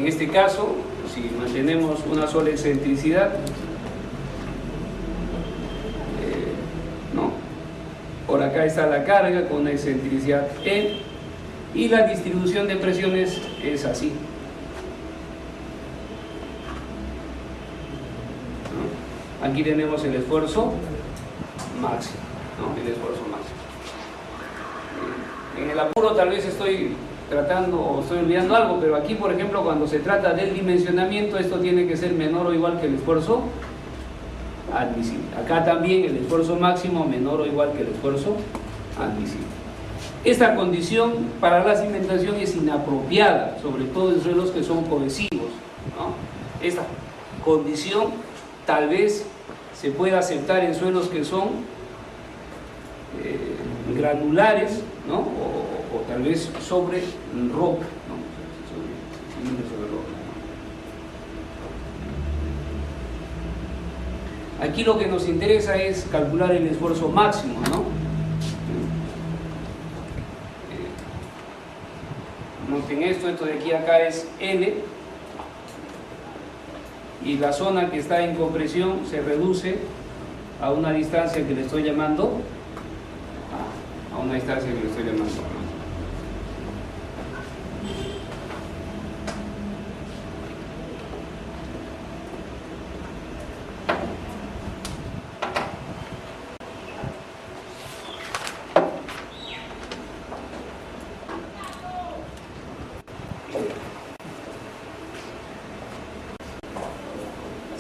En este caso, si mantenemos una sola excentricidad, ¿no? Por acá está la carga con una excentricidad E, y la distribución de presiones es así, ¿no? Aquí tenemos el esfuerzo máximo, ¿no? El esfuerzo máximo. En el apuro tal vez estoy tratando o estoy olvidando algo, pero aquí, por ejemplo, cuando se trata del dimensionamiento, esto tiene que ser menor o igual que el esfuerzo admisible. Acá también el esfuerzo máximo menor o igual que el esfuerzo admisible. Esta condición para la cimentación es inapropiada, sobre todo en suelos que son cohesivos, ¿no? Esta condición tal vez se pueda aceptar en suelos que son granulares, ¿no? O tal vez sobre roca, ¿no? Sobre roca. Aquí lo que nos interesa es calcular el esfuerzo máximo, ¿no? Noten esto de aquí a acá es L, y la zona que está en compresión se reduce a una distancia que le estoy llamando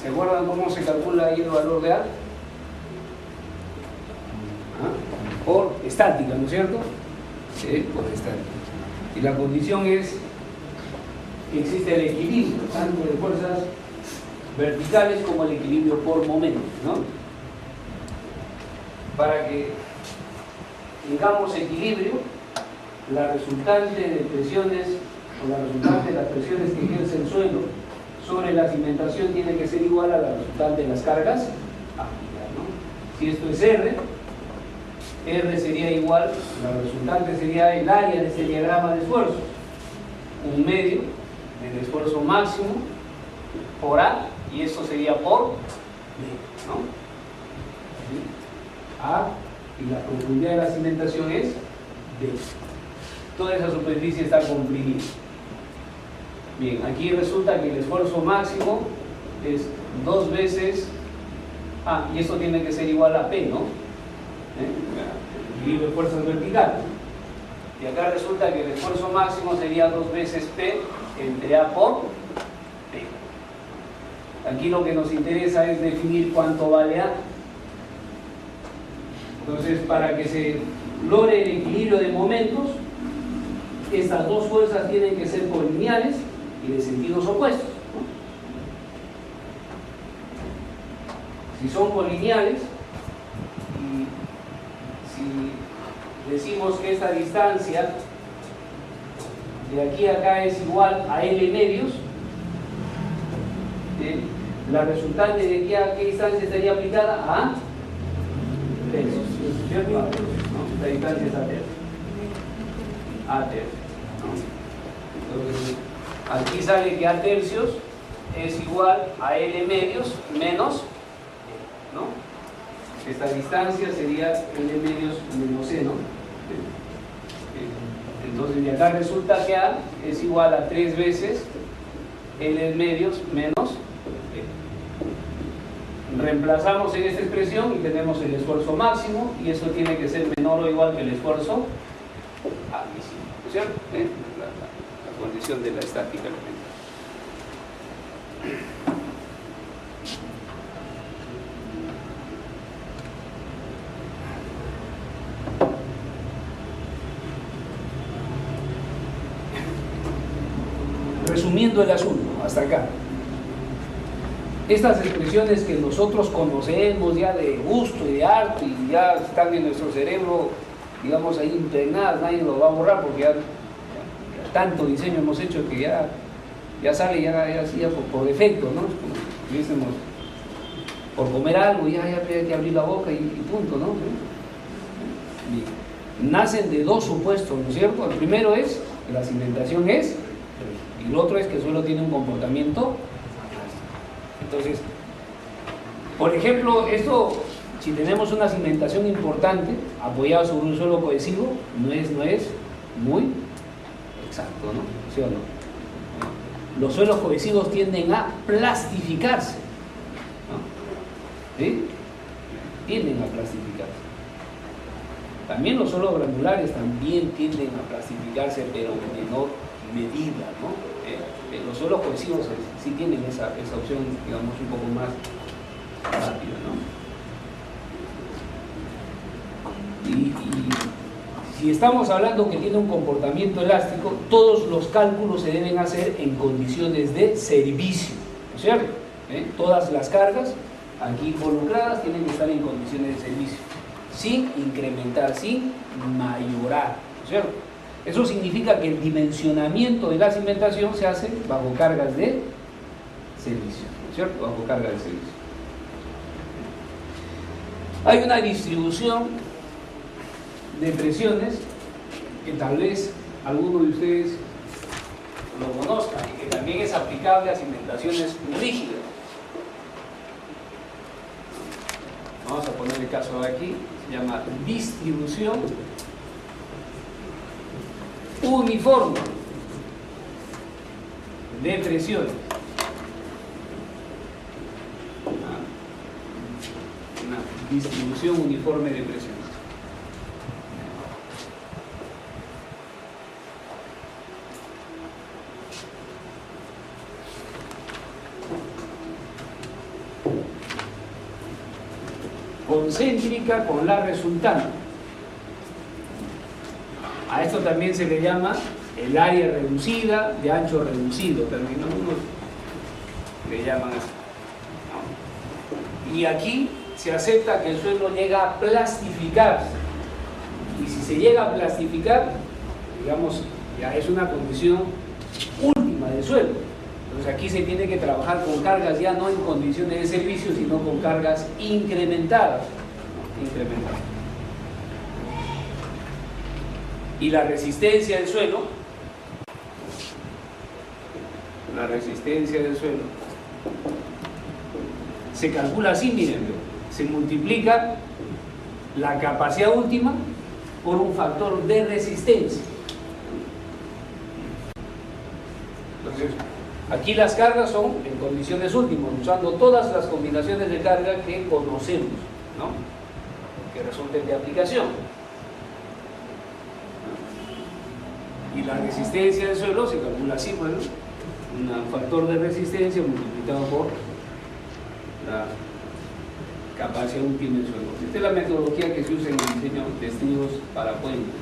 ¿Se acuerdan cómo se calcula ahí el valor de A? Por estática, ¿no es cierto? Sí, por estática. Y la condición es que existe el equilibrio, tanto de fuerzas verticales como el equilibrio por momentos, ¿no? Para que tengamos equilibrio, la resultante de presiones o la resultante de las presiones que ejerce el suelo sobre la cimentación tiene que ser igual a la resultante de las cargas ápticas, ¿no? Si esto es R sería igual, la resultante sería el área de este diagrama de esfuerzos, un medio del esfuerzo máximo por A, y esto sería por B, ¿no? A, y la profundidad de la cimentación es B. Toda esa superficie está comprimida. Bien, aquí resulta que el esfuerzo máximo es 2 veces A, y esto tiene que ser igual a P, ¿no? El equilibrio de fuerzas verticales. Y acá resulta que el esfuerzo máximo sería 2 veces P entre A por P. Aquí lo que nos interesa es definir cuánto vale A. Entonces, para que se logre el equilibrio de momentos, estas dos fuerzas tienen que ser colineales y de sentidos opuestos, ¿no? Si son colineales, y si decimos que esta distancia de aquí a acá es igual a L medios, la resultante de aquí a qué distancia estaría aplicada a tercios, ¿cierto? ¿No? Esta distancia es a tercios, ¿no? Entonces, aquí sale que A tercios es igual a L medios menos E, ¿no? Esta distancia sería L medios menos E, ¿no? Entonces de acá resulta que A es igual a 3 veces L medios menos E. Reemplazamos en esta expresión y tenemos el esfuerzo máximo, y eso tiene que ser menor o igual que el esfuerzo admisible, ¿no es cierto? La condición de la estática elemental. Resumiendo el asunto hasta acá, estas expresiones que nosotros conocemos ya de gusto y de arte y ya están en nuestro cerebro, digamos, ahí impregnadas, nadie lo va a borrar porque ya tanto diseño hemos hecho que ya sale ya por defecto, ¿no? Como si diésemos, por comer algo ya hay que abrir la boca y punto, ¿no? Bien. Nacen de dos supuestos, ¿no es cierto? El primero es que la cimentación es Y el otro es que el suelo tiene un comportamiento. Entonces, por ejemplo, esto, si tenemos una cimentación importante apoyada sobre un suelo cohesivo, no es muy exacto, ¿no? ¿Sí o no? Los suelos cohesivos tienden a plastificarse, ¿no? ¿Sí? Tienden a plastificarse. También los suelos granulares también tienden a plastificarse, pero en menor medida, ¿no? Los suelos cohesivos sí tienen esa opción, digamos, un poco más rápida, ¿no? Y si estamos hablando que tiene un comportamiento elástico, todos los cálculos se deben hacer en condiciones de servicio, ¿no es cierto? Todas las cargas aquí involucradas tienen que estar en condiciones de servicio, sin incrementar, sin mayorar, ¿no es cierto? Eso significa que el dimensionamiento de la cimentación se hace bajo cargas de servicio, ¿no es cierto? Bajo cargas de servicio. Hay una distribución de presiones que tal vez alguno de ustedes lo conozcan y que también es aplicable a cimentaciones rígidas. Vamos a poner el caso de aquí, se llama distribución uniforme de presiones. Una distribución uniforme de presiones. Concéntrica con la resultante. A esto también se le llama el área reducida de ancho reducido, también algunos le llaman así. Y aquí se acepta que el suelo llega a plastificarse. Y si se llega a plastificar, digamos, ya es una condición última del suelo. Entonces aquí se tiene que trabajar con cargas ya no en condiciones de servicio, sino con cargas incrementadas, ¿no? Incrementadas. Y la resistencia del suelo, se calcula así, miren, se multiplica la capacidad última por un factor de resistencia. Entonces, aquí las cargas son en condiciones últimas, usando todas las combinaciones de carga que conocemos, ¿no? Que resulten de aplicación. Y la resistencia del suelo se calcula así, bueno, un factor de resistencia multiplicado por la capacidad última del suelo. Esta es la metodología que se usa en el diseño de estudios para puentes,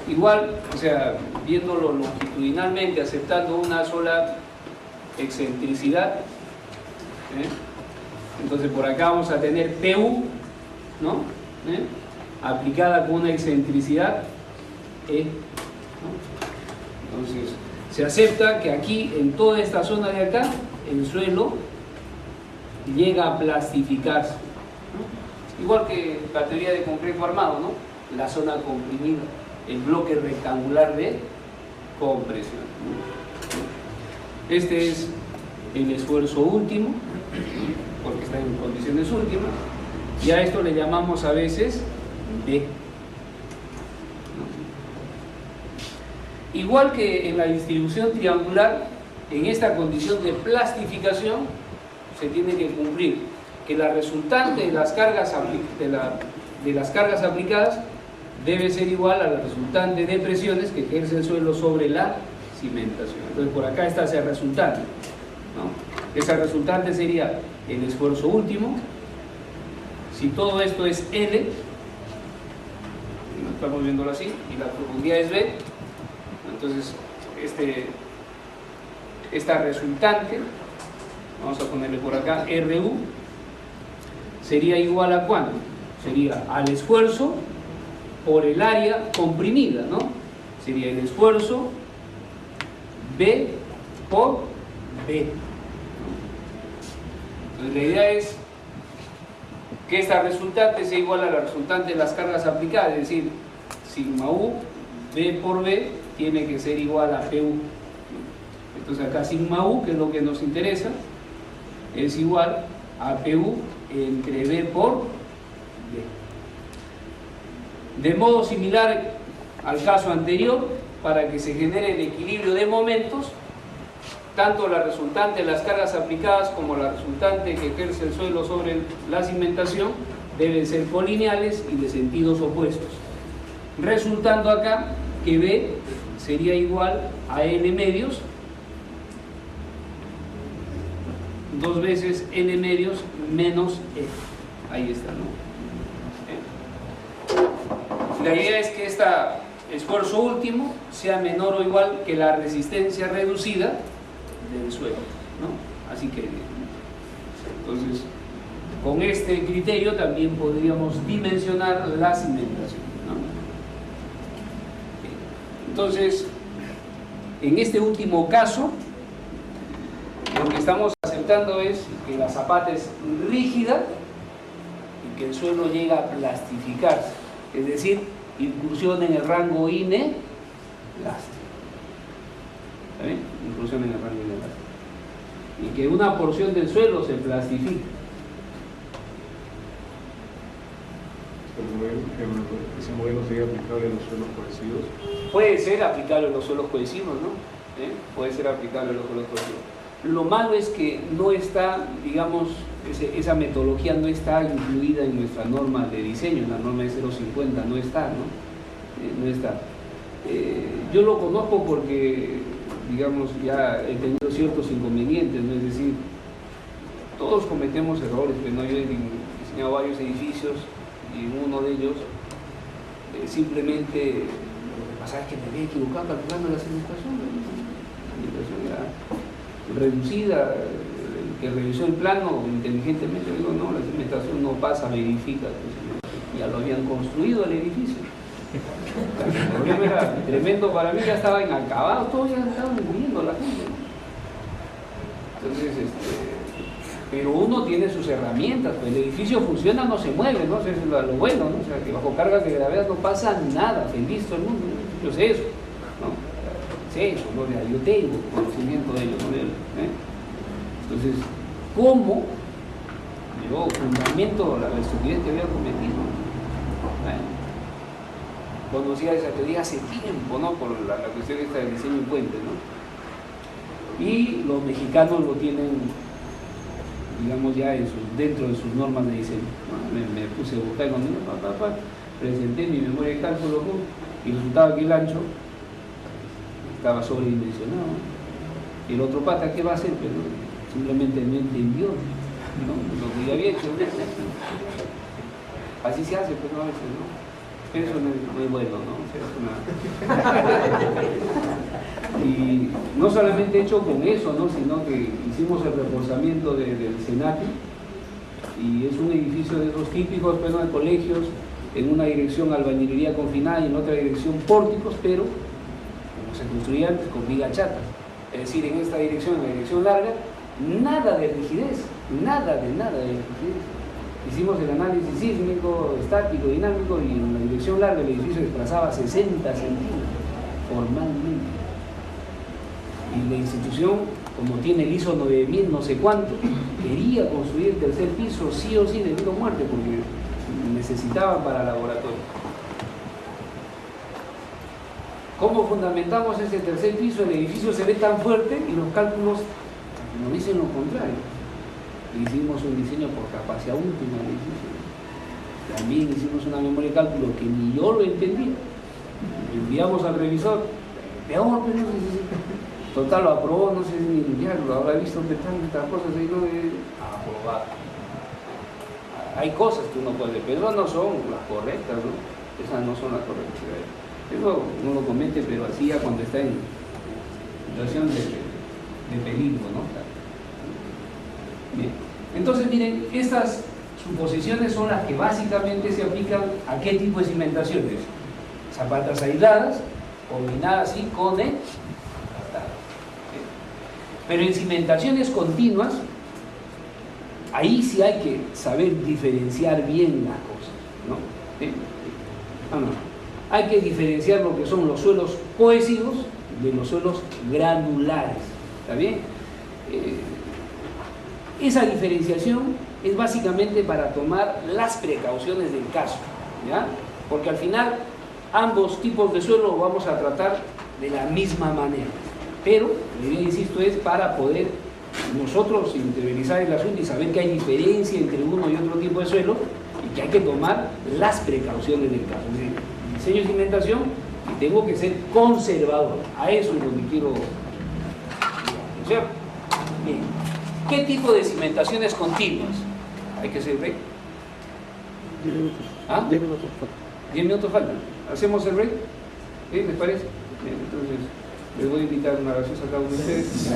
¿no? Igual, o sea, viéndolo longitudinalmente, aceptando una sola excentricidad, entonces por acá vamos a tener PU, ¿no? Aplicada con una excentricidad E, ¿no? Entonces se acepta que aquí en toda esta zona de acá el suelo llega a plastificarse, ¿no? Igual que la teoría de concreto armado, ¿no? La zona comprimida, el bloque rectangular de compresión. Este es el esfuerzo último, porque está en condiciones últimas, y a esto le llamamos a veces D. Igual que en la distribución triangular, en esta condición de plastificación se tiene que cumplir que la resultante de las cargas aplicadas debe ser igual a la resultante de presiones que ejerce el suelo sobre la cimentación. Entonces por acá está esa resultante, ¿no? Esa resultante sería el esfuerzo último. Si todo esto es L, estamos viéndolo así, y la profundidad es B, entonces esta resultante, vamos a ponerle por acá, RU, sería igual a ¿cuánto? Sería al esfuerzo por el área comprimida, ¿no? Sería el esfuerzo B por B. Entonces la idea es que esta resultante sea igual a la resultante de las cargas aplicadas, es decir, sigma U B por B tiene que ser igual a PU. Entonces acá sigma U, que es lo que nos interesa, es igual a PU entre B por B. De modo similar al caso anterior, para que se genere el equilibrio de momentos, tanto la resultante de las cargas aplicadas como la resultante que ejerce el suelo sobre la cimentación deben ser colineales y de sentidos opuestos, resultando acá que B sería igual a N medios, 2 veces N medios menos F. Ahí está, ¿no? La idea es que este esfuerzo último sea menor o igual que la resistencia reducida del suelo, ¿no? Así que, entonces, con este criterio también podríamos dimensionar la cimentación, ¿no? Entonces, en este último caso, lo que estamos aceptando es que la zapata es rígida y que el suelo llega a plastificarse, es decir, incursión en el rango inelástico. ¿Está bien? Incursión en el rango inelástico. Y que una porción del suelo se plastifica. ¿Ese modelo sería aplicable a los suelos cohesivos? Puede ser aplicable a los suelos cohesivos, ¿no? Puede ser aplicable a los suelos cohesivos. Lo malo es que no está, digamos, esa metodología no está incluida en nuestra norma de diseño, en la norma de 050 no está, ¿no? No está. Yo lo conozco porque, digamos, ya he tenido ciertos inconvenientes, ¿no? Es decir, todos cometemos errores, pero ¿no? Yo he diseñado varios edificios y en uno de ellos simplemente lo que pasa es que me había equivocado calculando la cimentación. La cimentación era reducida, el que revisó el plano inteligentemente digo, no, la cimentación no pasa, verifica, ya lo habían construido el edificio. El problema era tremendo para mí, ya estaba inacabado, todos ya estaban muriendo la gente. Entonces, pero uno tiene sus herramientas, pues el edificio funciona, no se mueve, ¿no? Eso es lo bueno, ¿no? O sea, que bajo cargas de gravedad no pasa nada, feliz todo el mundo, ¿no? Yo sé eso, ¿no? Sé eso, ¿no? Yo tengo conocimiento de ello, ¿no? Entonces, ¿cómo yo fundamento la estupidez que había cometido? Conocía esa teoría hace tiempo, ¿no? Por la cuestión esta del diseño en puente, ¿no? Y los mexicanos lo tienen, digamos, ya dentro de sus normas de diseño, ¿no? Me puse a buscar con presenté mi memoria de cálculo y resultaba que el ancho estaba sobredimensionado. Y el otro pata, ¿qué va a hacer? Pero simplemente no entendió, ¿no? Lo que ya había hecho. Así se hace, pues no a veces, ¿no? Eso no es muy bueno, ¿no? O sea, y no solamente hecho con eso, ¿no? Sino que hicimos el reforzamiento del Senati y es un edificio de esos típicos, pues, ¿no? De colegios, en una dirección albañilería confinada y en otra dirección pórticos, pero como se construían con viga chata. Es decir, en esta dirección, en la dirección larga, nada de rigidez, nada de rigidez. Hicimos el análisis sísmico, estático, dinámico y en la dirección larga el edificio desplazaba 60 centímetros formalmente. Y la institución, como tiene el ISO 9000 no sé cuánto, quería construir el tercer piso sí o sí de vida o muerte porque necesitaban para laboratorio. ¿Cómo fundamentamos ese tercer piso? El edificio se ve tan fuerte y los cálculos nos dicen lo contrario. Hicimos un diseño por capacidad última del edificio. También hicimos una memoria de cálculo que ni yo lo entendía. Enviamos al revisor, peor, pero no sé si... Total, lo aprobó, no sé ni ya lo habrá visto que tantas cosas ahí, ¿no? Aprobado. Hay cosas que uno puede, pero no son las correctas, ¿no? Esas no son las correctas. Eso uno lo comete, pero así ya cuando está en situación de peligro, ¿no? Bien. Entonces, miren, estas suposiciones son las que básicamente se aplican a qué tipo de cimentaciones. Zapatas aisladas, combinadas y conectadas. Pero en cimentaciones continuas, ahí sí hay que saber diferenciar bien las cosas, ¿no? ¿Sí? hay que diferenciar lo que son los suelos cohesivos de los suelos granulares. ¿Está bien? Esa diferenciación es básicamente para tomar las precauciones del caso, ¿ya? Porque al final ambos tipos de suelo lo vamos a tratar de la misma manera, pero, insisto, es para poder nosotros interiorizar el asunto y saber que hay diferencia entre uno y otro tipo de suelo y que hay que tomar las precauciones del caso. Es decir, diseño y cimentación, y tengo que ser conservador. A eso es lo que quiero anunciar. Bien. ¿Qué tipo de cimentaciones continuas? Hay que ser break. 10 minutos. ¿Ah? 10 minutos. 10 minutos faltan. ¿Hacemos el break? ¿Sí? ¿Les parece? Bien, entonces les voy a invitar una gaseosa a cada uno de ustedes.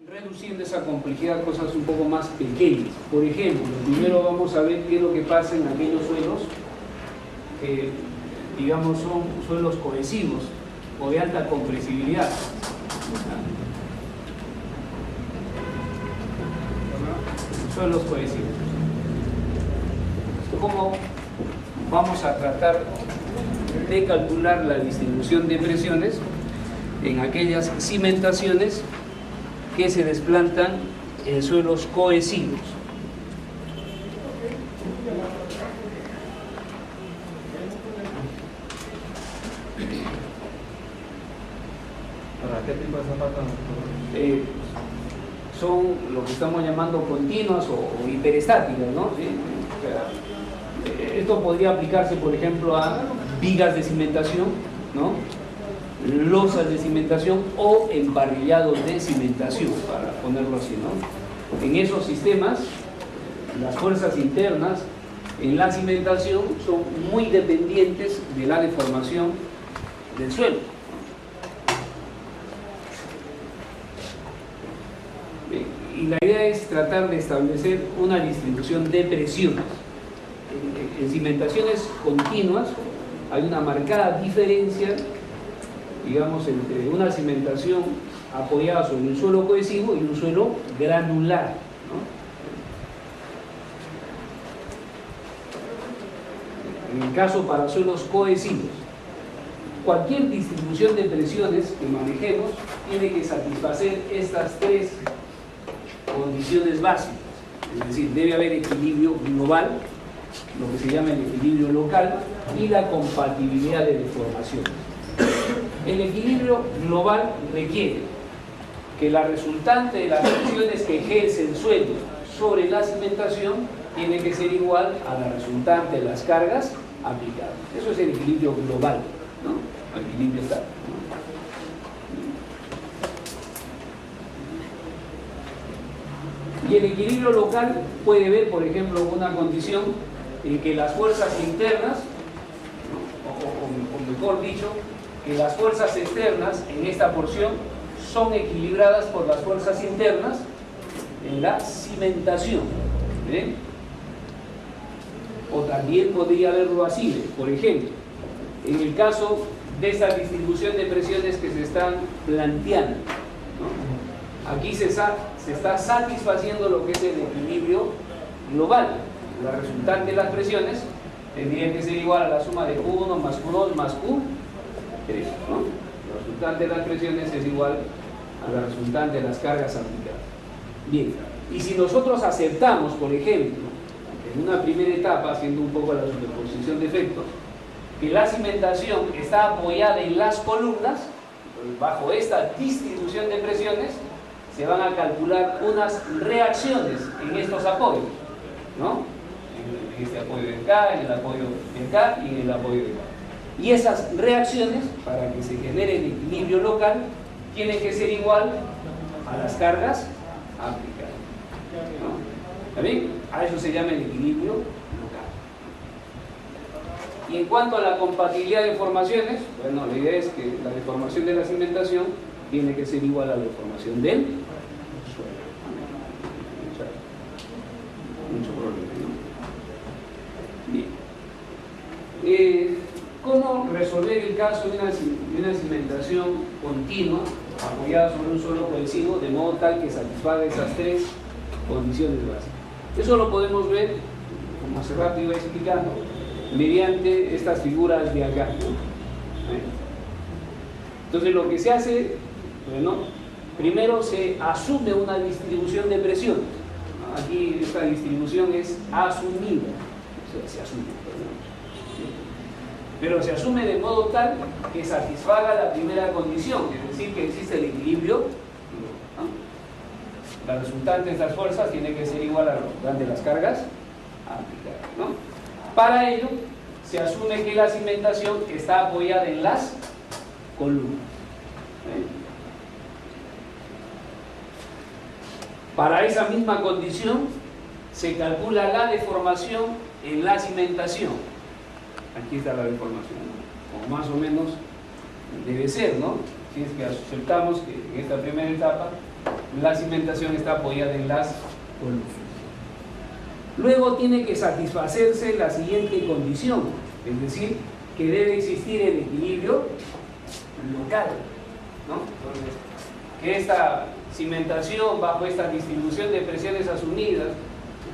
Reduciendo esa complejidad a cosas un poco más pequeñas. Por ejemplo, primero vamos a ver qué es lo que pasa en aquellos suelos que, digamos, son suelos cohesivos o de alta compresibilidad. Suelos cohesivos. ¿Cómo vamos a tratar de calcular la distribución de presiones en aquellas cimentaciones que se desplantan en suelos cohesivos? ¿Para qué tipo de zapatos? Son lo que estamos llamando continuas o hiperestáticas, ¿no? ¿Sí? O sea, esto podría aplicarse, por ejemplo, a vigas de cimentación, ¿no? Losas de cimentación o emparrillados de cimentación, para ponerlo así, ¿no? En esos sistemas, las fuerzas internas en la cimentación son muy dependientes de la deformación del suelo. Y la idea es tratar de establecer una distribución de presiones. En cimentaciones continuas hay una marcada diferencia, digamos, entre una cimentación apoyada sobre un suelo cohesivo y un suelo granular, ¿no? En el caso para suelos cohesivos, cualquier distribución de presiones que manejemos tiene que satisfacer estas tres condiciones básicas. Es decir, debe haber equilibrio global, lo que se llama el equilibrio local, y la compatibilidad de deformaciones. El equilibrio global requiere que la resultante de las presiones que ejerce el suelo sobre la cimentación tiene que ser igual a la resultante de las cargas aplicadas. Eso es el equilibrio global, ¿no? El equilibrio estático, ¿no? Y el equilibrio local puede ver, por ejemplo, una condición en que las fuerzas internas, o mejor dicho, que las fuerzas externas en esta porción son equilibradas por las fuerzas internas en la cimentación. ¿Ven? O también podría verlo así, por ejemplo, en el caso de esta distribución de presiones que se están planteando, ¿no? Aquí se está satisfaciendo lo que es el equilibrio global. La resultante de las presiones tendría que ser igual a la suma de Q1 más Q2 más Q3, ¿no? La resultante de las presiones es igual a la resultante de las cargas aplicadas. Bien, y si nosotros aceptamos, por ejemplo, en una primera etapa, haciendo un poco la superposición de efectos, que la cimentación está apoyada en las columnas, bajo esta distribución de presiones, se van a calcular unas reacciones en estos apoyos, ¿no? En este apoyo de acá, en el apoyo de acá y en el apoyo de acá. Y esas reacciones, para que se genere el equilibrio local, tienen que ser igual a las cargas aplicadas, ¿no? ¿Está bien? A eso se llama el equilibrio local. Y en cuanto a la compatibilidad de deformaciones, bueno, la idea es que la deformación de la cimentación tiene que ser igual a la deformación del suelo. Mucho problema, ¿no? Bien. ¿Cómo resolver el caso de una cimentación continua apoyada sobre un suelo cohesivo, de modo tal que satisfaga esas tres condiciones básicas. Eso lo podemos ver, como hace rato iba explicando, mediante estas figuras de acá, ¿no? Entonces lo que se hace, bueno, primero se asume una distribución de presión. Aquí esta distribución es asumida, o sea, se asume, pero se asume de modo tal que satisfaga la primera condición, es decir, que existe el equilibrio, ¿no? La resultante de estas fuerzas tiene que ser igual a la resultante de las cargas aplicadas, ¿no? Para ello se asume que la cimentación está apoyada en las columnas. Para esa misma condición se calcula la deformación en la cimentación. Aquí está la deformación, ¿no? Como más o menos debe ser, ¿no? Si es que aceptamos que en esta primera etapa la cimentación está apoyada en las columnas. Luego tiene que satisfacerse la siguiente condición, es decir, que debe existir el equilibrio local, ¿no? Entonces, que esta cimentación bajo esta distribución de presiones asumidas,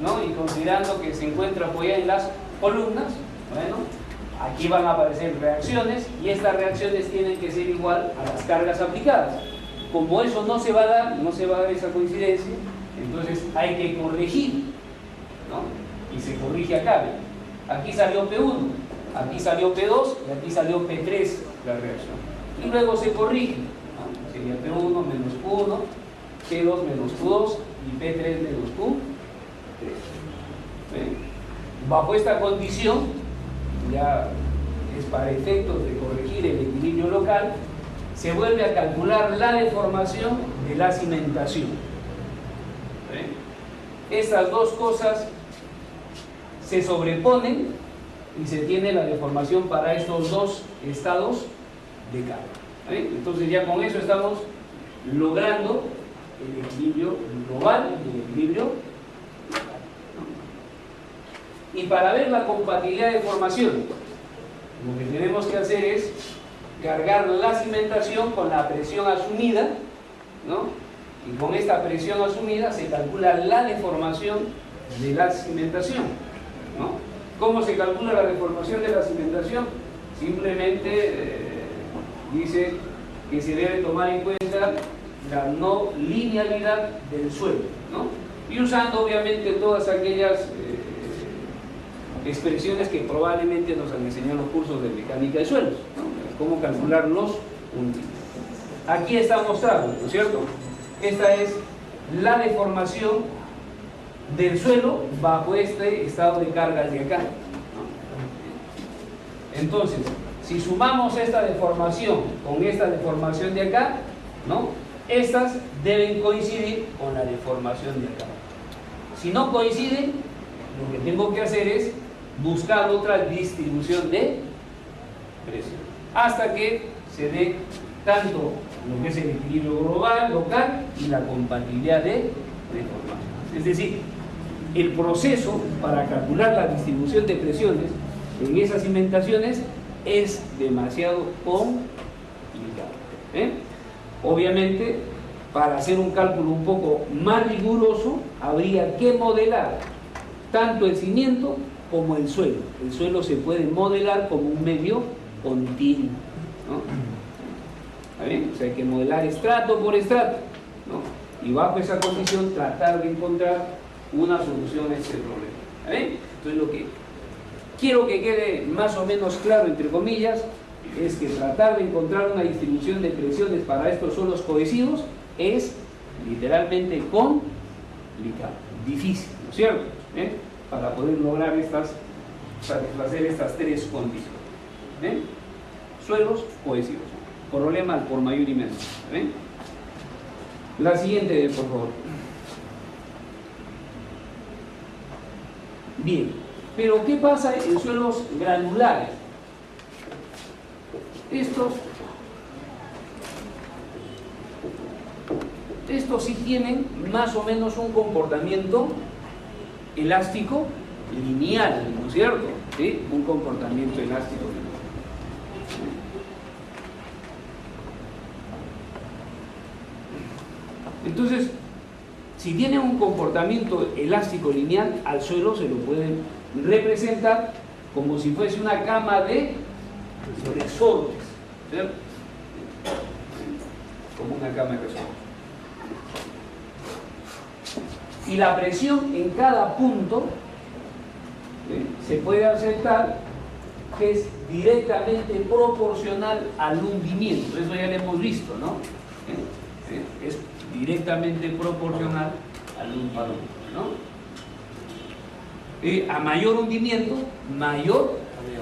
¿no? Y considerando que se encuentra apoyada en las columnas, bueno, aquí van a aparecer reacciones y estas reacciones tienen que ser igual a las cargas aplicadas. Como eso no se va a dar esa coincidencia, entonces hay que corregir, ¿no? Y se corrige acá. Aquí salió P1, aquí salió P2 y aquí salió P3 la reacción. Y luego se corrige, ¿no? Sería P1 menos Q1, P2 menos Q2 y P3 menos Q3. Bajo esta condición, ya es para efectos de corregir el equilibrio local, se vuelve a calcular la deformación de la cimentación. Estas dos cosas se sobreponen y se tiene la deformación para estos dos estados de carga. Entonces ya con eso estamos logrando el equilibrio global y el equilibrio local. Y para ver la compatibilidad de formación, lo que tenemos que hacer es cargar la cimentación con la presión asumida, ¿no? Y con esta presión asumida se calcula la deformación de la cimentación, ¿no? ¿Cómo se calcula la deformación de la cimentación? Simplemente dice que se debe tomar en cuenta la no linealidad del suelo, ¿no? Y usando obviamente todas aquellas expresiones que probablemente nos han enseñado en los cursos de mecánica de suelos, ¿no? Cómo calcular los puntos. Aquí está mostrado, ¿no es cierto? Esta es la deformación del suelo bajo este estado de cargas de acá, ¿no? Entonces, si sumamos esta deformación con esta deformación de acá, ¿no? Estas deben coincidir con la deformación de acá. Si no coinciden, lo que tengo que hacer es buscar otra distribución de presión hasta que se dé tanto lo que es el equilibrio global, local y la compatibilidad de deformación. Es decir, el proceso para calcular la distribución de presiones en esas cimentaciones es demasiado complicado. Obviamente, para hacer un cálculo un poco más riguroso, habría que modelar tanto el cimiento como el suelo. El suelo se puede modelar como un medio continuo, ¿no? ¿Está bien? O sea, hay que modelar estrato por estrato, ¿no? Y bajo esa condición tratar de encontrar una solución a este problema. ¿Está bien? Entonces, lo que quiero que quede más o menos claro, entre comillas, es que tratar de encontrar una distribución de presiones para estos suelos cohesivos es literalmente complicado, difícil, ¿no es cierto? Para poder lograr satisfacer estas tres condiciones. Suelos cohesivos. Problema al por mayor y menor. La siguiente, por favor. Bien, pero ¿qué pasa en suelos granulares? Estos sí tienen más o menos un comportamiento elástico lineal, ¿no es cierto? ¿Sí? Un comportamiento elástico lineal. Entonces, si tiene un comportamiento elástico lineal, al suelo se lo pueden representar como si fuese una cama de resortes, ¿cierto? Como una cama de resortes. Y la presión en cada punto se puede aceptar que es directamente proporcional al hundimiento. Eso ya lo hemos visto, ¿no? Es directamente proporcional al hundimiento, ¿no? A mayor hundimiento, mayor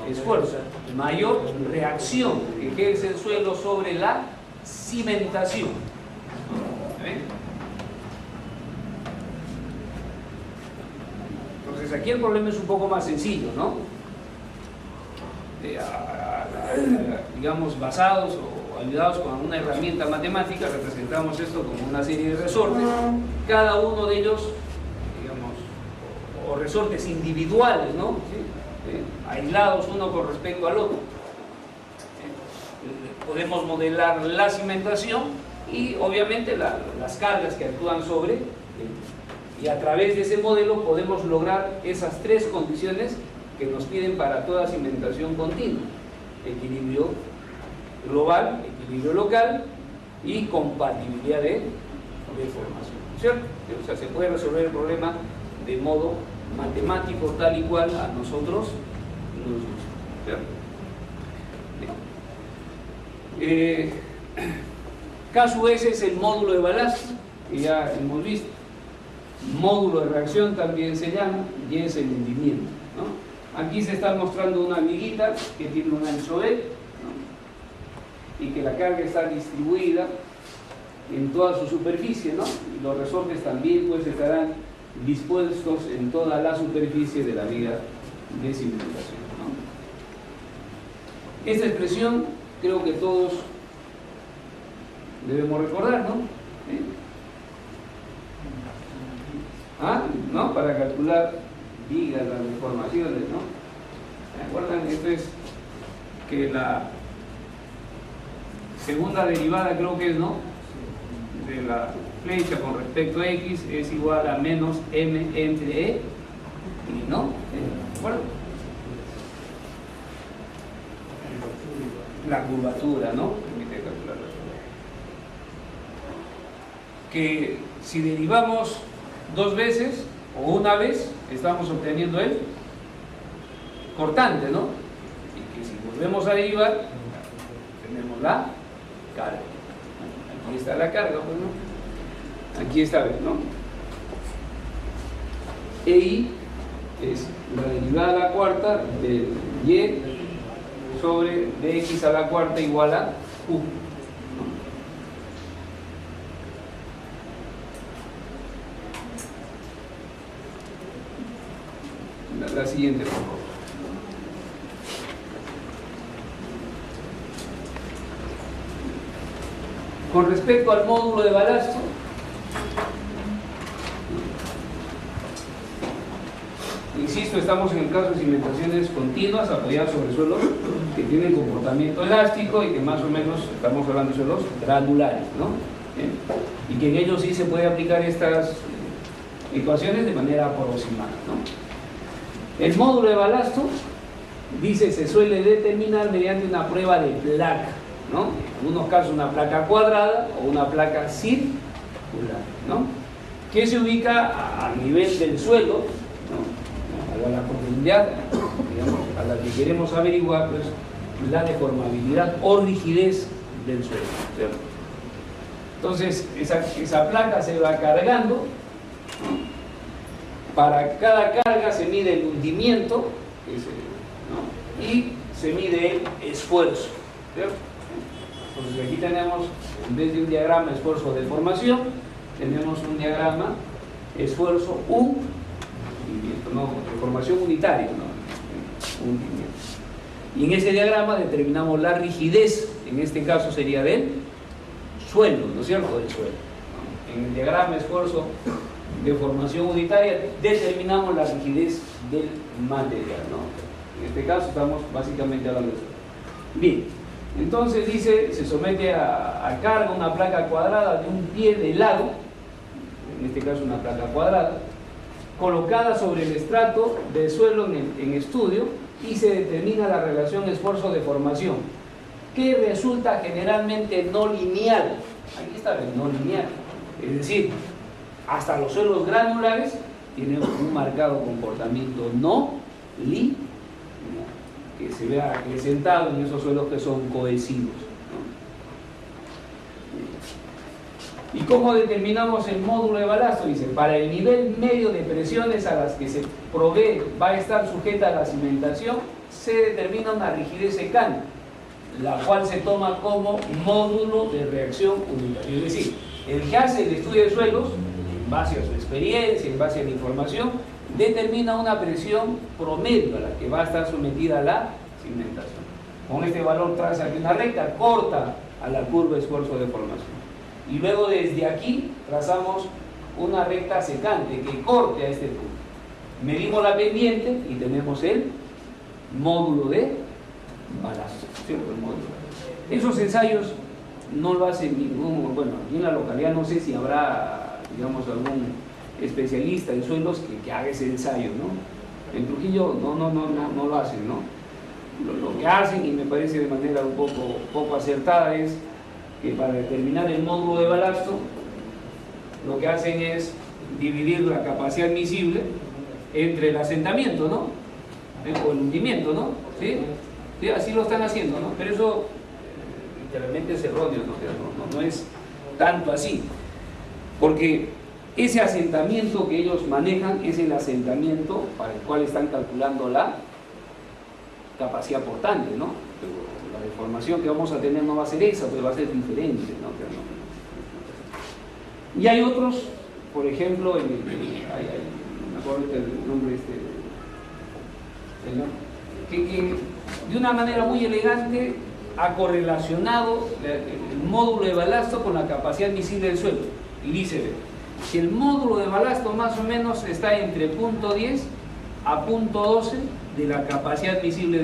esfuerzo, mayor reacción que ejerce el suelo sobre la cimentación. Entonces aquí el problema es un poco más sencillo, ¿no? Digamos, basados o ayudados con una herramienta matemática, representamos esto como una serie de resortes, cada uno de ellos, digamos, o resortes individuales, ¿no? ¿Sí? Aislados uno con respecto al otro. Podemos modelar la cimentación y obviamente las cargas que actúan sobre, y a través de ese modelo podemos lograr esas tres condiciones que nos piden para toda cimentación continua: equilibrio global, equilibrio local y compatibilidad de formación, ¿cierto? O sea, se puede resolver el problema de modo matemático tal y cual a nosotros nos gusta, ¿cierto? Caso S es el módulo de balasto, que ya hemos visto. Módulo de reacción también se llama, y es el hundimiento, ¿no? Aquí se está mostrando una amiguita que tiene un ancho B, ¿no? Y que la carga está distribuida en toda su superficie, ¿no? Y los resortes también pues estarán dispuestos en toda la superficie de la viga de cimentación, ¿no? Esta expresión creo que todos debemos recordar, ¿no? ¿No? Para calcular vigas, las deformaciones, ¿no? ¿Se acuerdan? Esto es que la segunda derivada, creo que es, ¿no?, de la flecha con respecto a X es igual a menos M entre E, y ¿no? ¿De acuerdo? La curvatura, ¿no? Permite calcular la curvatura. Que si derivamos dos veces o una vez, estamos obteniendo el cortante, ¿no? Y que si volvemos a derivar, tenemos la carga. Aquí está la carga, pues, ¿no? Aquí está, ¿no? EI es la derivada a la cuarta de Y sobre dx a la cuarta igual a U. La siguiente, por favor. Con respecto al módulo de balasto, insisto, estamos en el caso de cimentaciones continuas apoyadas sobre suelos que tienen comportamiento elástico y que más o menos estamos hablando de suelos granulares, ¿no? Y que en ellos sí se puede aplicar estas ecuaciones de manera aproximada, ¿no? El módulo de balasto, dice, se suele determinar mediante una prueba de placa, ¿no? En algunos casos una placa cuadrada o una placa circular, ¿no? Que se ubica a nivel del suelo, ¿no? A la profundidad, digamos, a la que queremos averiguar, pues, la deformabilidad o rigidez del suelo, ¿cierto? Entonces, esa placa se va cargando, ¿no? Para cada carga se mide el hundimiento, ¿no? Y se mide el esfuerzo, ¿cierto? Entonces aquí tenemos, en vez de un diagrama esfuerzo-deformación, tenemos un diagrama esfuerzo hundimiento, ¿no? Deformación unitaria, ¿no? Hundimiento. Y en ese diagrama determinamos la rigidez, en este caso sería del suelo, ¿no es cierto? Del suelo, ¿no? En el diagrama esfuerzo de formación unitaria determinamos la rigidez del material, ¿no? En este caso estamos básicamente hablando de eso. Bien, entonces dice, se somete a carga una placa cuadrada de un pie de lado, en este caso una placa cuadrada, colocada sobre el estrato del suelo en estudio, y se determina la relación esfuerzo-deformación, que resulta generalmente no lineal. Aquí está el no lineal, es decir, hasta los suelos granulares tienen un marcado comportamiento no lineal, que se vea acrecentado en esos suelos que son cohesivos, ¿no? ¿Y cómo determinamos el módulo de balasto? Dice, para el nivel medio de presiones a las que se provee va a estar sujeta la cimentación, se determina una rigidez secante, la cual se toma como módulo de reacción unitario. Es decir, el que hace el estudio de suelos, en base a su experiencia, en base a la información, determina una presión promedio a la que va a estar sometida la cimentación. Con este valor traza aquí una recta, corta a la curva esfuerzo-deformación. Y luego desde aquí trazamos una recta secante que corte a este punto. Medimos la pendiente y tenemos el módulo de balasto, ¿cierto? El módulo. Esos ensayos no lo hace ningún, bueno, aquí en la localidad no sé si habrá, digamos, algún especialista en suelos que haga ese ensayo, ¿no? En Trujillo no lo hacen, ¿no? Lo que hacen, y me parece de manera un poco acertada, es que para determinar el módulo de balasto, lo que hacen es dividir la capacidad admisible entre el asentamiento, ¿no? O el hundimiento, ¿no? ¿Sí? Sí, así lo están haciendo, ¿no? Pero eso literalmente es erróneo, ¿no? No es tanto así, porque ese asentamiento que ellos manejan es el asentamiento para el cual están calculando la capacidad portante, ¿no? Pero la deformación que vamos a tener no va a ser esa, pues va a ser diferente, ¿no? Y hay otros, por ejemplo, me acuerdo el nombre que de una manera muy elegante ha correlacionado el módulo de balasto con la capacidad admisible del suelo, y dice que el módulo de balasto más o menos está entre .10 a .12 de la capacidad admisible